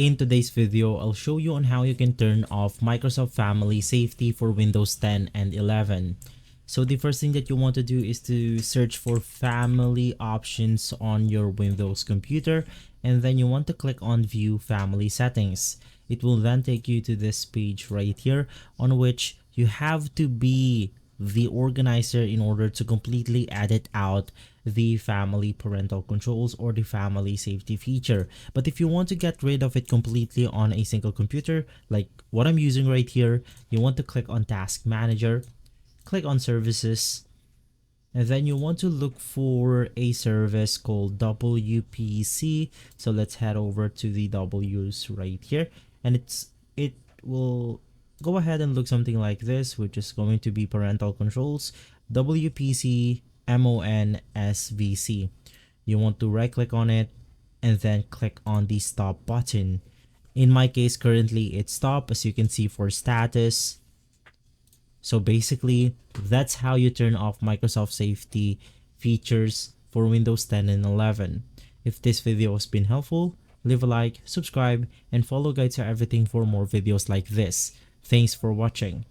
In today's video, I'll show you on how you can turn off Microsoft Family Safety for Windows 10 and 11. So the first thing that you want to do is to search for family options on your Windows computer, and then you want to click on View Family Settings. It will then take you to this page right here on which you have to be the organizer in order to completely edit out the family parental controls or the family safety feature. But if you want to get rid of it completely on a single computer, like what I'm using right here, you want to click on Task Manager, click on Services, and then you want to look for a service called WPC. So let's head over to the W's right here, and it will go ahead and look something like this, which is going to be parental controls, WPC MONSVC. You want to right click on it and then click on the stop button. In my case, currently it's stop, as you can see, for status. So basically, that's how you turn off Microsoft Safety features for Windows 10 and 11. If this video has been helpful, leave a like, subscribe, and follow Guides to Everything for more videos like this. Thanks for watching.